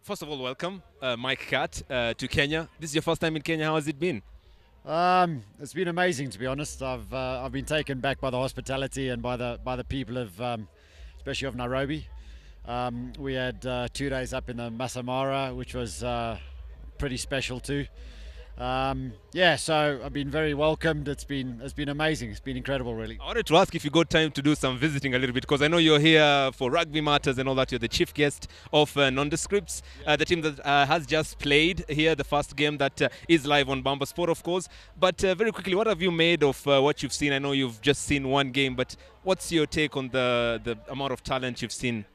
First of all, welcome, Mike Catt, to Kenya. This is your first time in Kenya. How has it been? It's been amazing, to be honest. I've been taken back by the hospitality and by the people of especially of Nairobi. We had 2 days up in the Masamara, which was pretty special too. Yeah, so I've been very welcomed. It's been amazing. It's been incredible, really. I wanted to ask if you got time to do some visiting a little bit because I know you're here for rugby matters and all that. You're the chief guest of Nondescripts, the team that has just played here, the first game that is live on Bamba Sport, of course. But very quickly, what have you made of what you've seen? I know you've just seen one game, but what's your take on the amount of talent you've seen?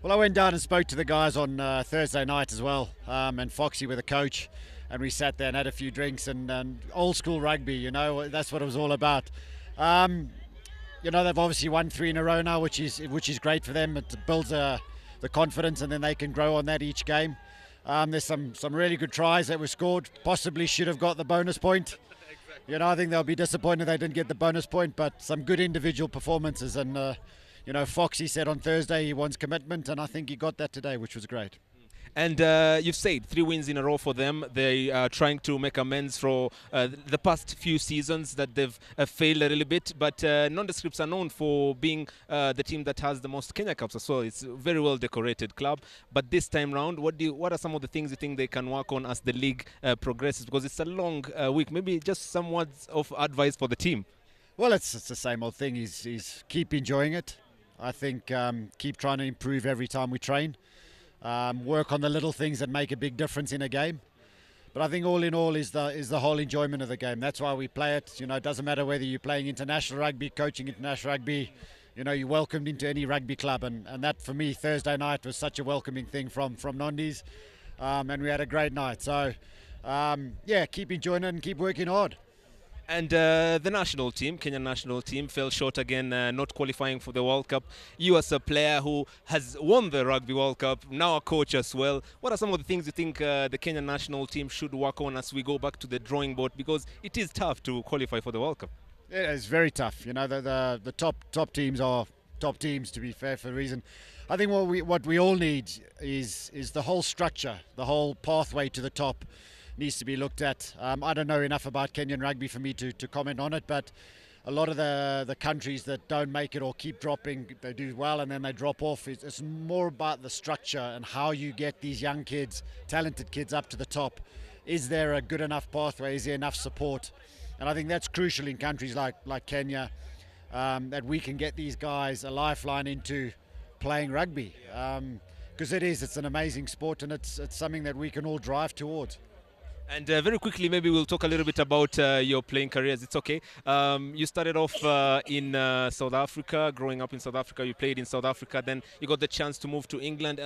Well, I went down and spoke to the guys on Thursday night as well, and Foxy with the coach, and we sat there and had a few drinks and old school rugby. That's what it was all about. They've obviously won 3 in a row now, which is great for them. It builds the confidence, and then they can grow on that each game. There's some really good tries that were scored. Possibly should have got the bonus point. I think they'll be disappointed they didn't get the bonus point, but some good individual performances. And Foxy said on Thursday he wants commitment, and I think he got that today, which was great. And you've said 3 wins in a row for them. They are trying to make amends for the past few seasons that they've failed a little bit. But Nondescripts are known for being the team that has the most Kenya Cups as well. It's a very well decorated club. But this time round, what are some of the things you think they can work on as the league progresses? Because it's a long week. Maybe just some words of advice for the team. Well, it's the same old thing. Is keep enjoying it. I think keep trying to improve every time we train. Work on the little things that make a big difference in a game. But I think all in all is the whole enjoyment of the game. That's why we play it. It doesn't matter whether you're playing international rugby, coaching international rugby. You're welcomed into any rugby club, and that for me Thursday night was such a welcoming thing from Nondies, and we had a great night. So keep enjoying it and keep working hard. And the national team, Kenyan national team, fell short again, not qualifying for the World Cup. You as a player who has won the Rugby World Cup, now a coach as well, what are some of the things you think the Kenyan national team should work on as we go back to the drawing board? Because it is tough to qualify for the World Cup. Yeah, it's very tough. The top teams are top teams, to be fair, for a reason. I think what we all need is the whole structure, the whole pathway to the top needs to be looked at. I don't know enough about Kenyan rugby for me to comment on it, but a lot of the countries that don't make it or keep dropping, they do well and then they drop off. It's more about the structure and how you get these young kids, talented kids, up to the top. Is there a good enough pathway? Is there enough support? And I think that's crucial in countries like Kenya, that we can get these guys a lifeline into playing rugby, because it's an amazing sport, and it's something that we can all drive towards. And very quickly, maybe we'll talk a little bit about your playing careers. It's okay. You started off in South Africa, growing up in South Africa. You played in South Africa. Then you got the chance to move to England,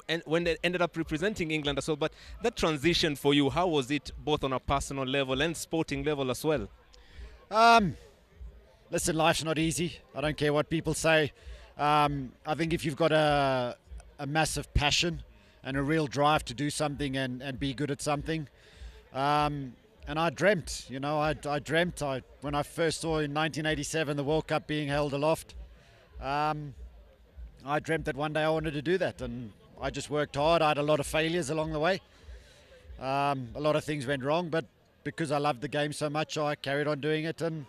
and when they ended up representing England as well. But that transition for you, how was it, both on a personal level and sporting level as well? Listen, life's not easy. I don't care what people say. I think if you've got a massive passion and a real drive to do something and be good at something. And I dreamt, I dreamt when I first saw in 1987 the World Cup being held aloft. I dreamt that one day I wanted to do that, and I just worked hard. I had a lot of failures along the way. A lot of things went wrong, but because I loved the game so much, I carried on doing it, and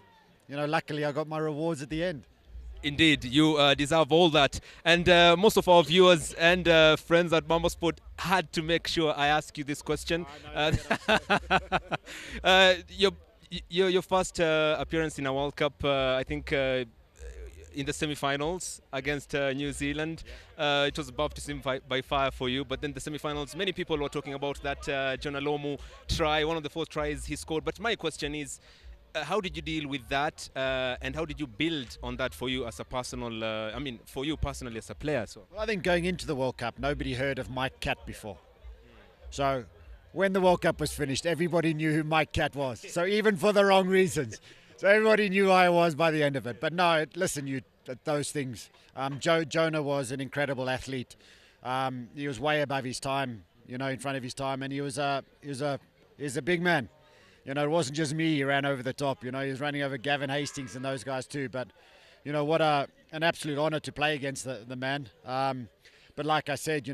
luckily I got my rewards at the end. Indeed, you deserve all that. And most of our viewers and friends at Bamba Sport had to make sure I ask you this question. Your first appearance in a World Cup, I think in the semi-finals against New Zealand. It was baptism by fire for you, but then the semi-finals, many people were talking about that John Alomu try, one of the 4 tries he scored. But my question is, how did you deal with that, and how did you build on that for you as a personal, for you personally as a player? So well, I think going into the World Cup, nobody heard of Mike Catt before. So when the World Cup was finished, everybody knew who Mike Catt was. So even for the wrong reasons. So everybody knew who I was by the end of it. But no, listen, those things. Jonah was an incredible athlete. He was way above his time, in front of his time, and he was a big man. It wasn't just me he ran over the top. He was running over Gavin Hastings and those guys too. But, what an absolute honour to play against the man. But like I said,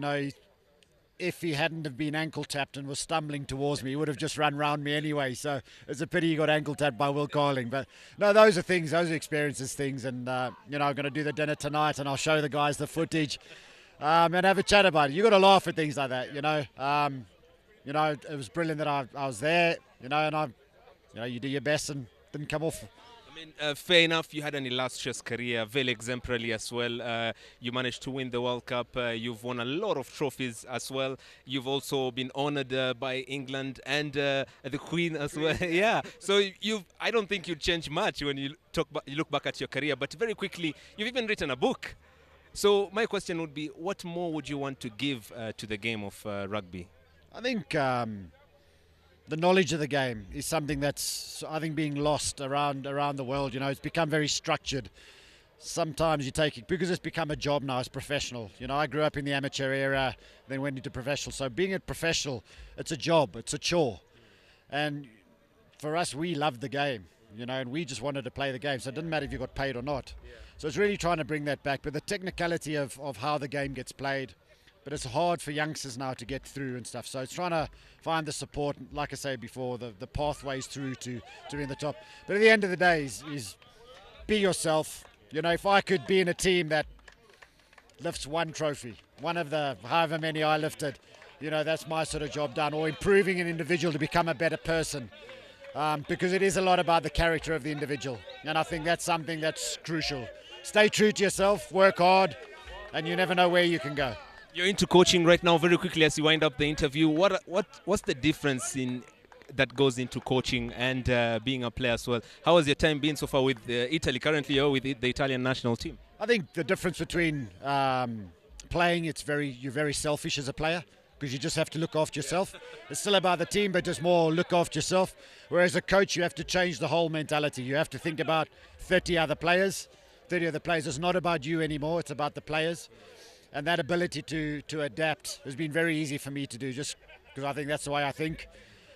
if he hadn't have been ankle tapped and was stumbling towards me, he would have just run round me anyway. So it's a pity he got ankle tapped by Will Carling. But no, those are things, those are experiences, things. And, you know, I'm going to do the dinner tonight and I'll show the guys the footage and have a chat about it. You've got to laugh at things like that, you know. You know, it was brilliant that I was there, you know, and you do your best and didn't come off. I mean, fair enough, you had an illustrious career, very exemplary as well. You managed to win the World Cup. You've won a lot of trophies as well. You've also been honored by England and the Queen as well. Yeah, so I don't think you'd change much when you look back at your career. But very quickly, you've even written a book. So my question would be, what more would you want to give to the game of rugby? I think the knowledge of the game is something that's, I think, being lost around the world. You know, it's become very structured. Sometimes you take it, because it's become a job now, it's professional. You know, I grew up in the amateur era, then went into professional. So being a professional, it's a job, it's a chore. And for us, we loved the game, you know, and we just wanted to play the game. So it didn't matter if you got paid or not. Yeah. So it's really trying to bring that back. But the technicality of how the game gets played, but it's hard for youngsters now to get through and stuff. So it's trying to find the support, like I said before, the pathways through to being the top. But at the end of the day is be yourself. You know, if I could be in a team that lifts one trophy, one of the however many I lifted, you know, that's my sort of job done. Or improving an individual to become a better person. Because it is a lot about the character of the individual. And I think that's something that's crucial. Stay true to yourself, work hard, and you never know where you can go. You're into coaching right now. Very quickly, as you wind up the interview, what's the difference in that goes into coaching and being a player as well? How has your time been so far with Italy? Currently, you're with the Italian national team. I think the difference between playing, you're very selfish as a player because you just have to look after yourself. It's still about the team, but just more look after yourself. Whereas a coach, you have to change the whole mentality. You have to think about 30 other players. 30 other players. It's not about you anymore. It's about the players. And that ability to adapt has been very easy for me to do, just because I think that's the way I think.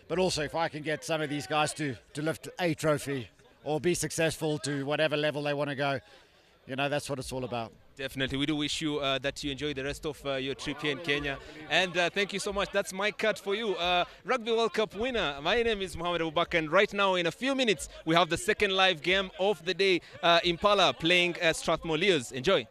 But also, if I can get some of these guys to lift a trophy or be successful to whatever level they want to go, you know, that's what it's all about. Definitely. We do wish you that you enjoy the rest of your trip here in Kenya. And thank you so much. That's Mike Catt for you. Rugby World Cup winner. My name is Mohamed Abubakar. And right now, in a few minutes, we have the second live game of the day. Impala playing Strathmore Leos. Enjoy.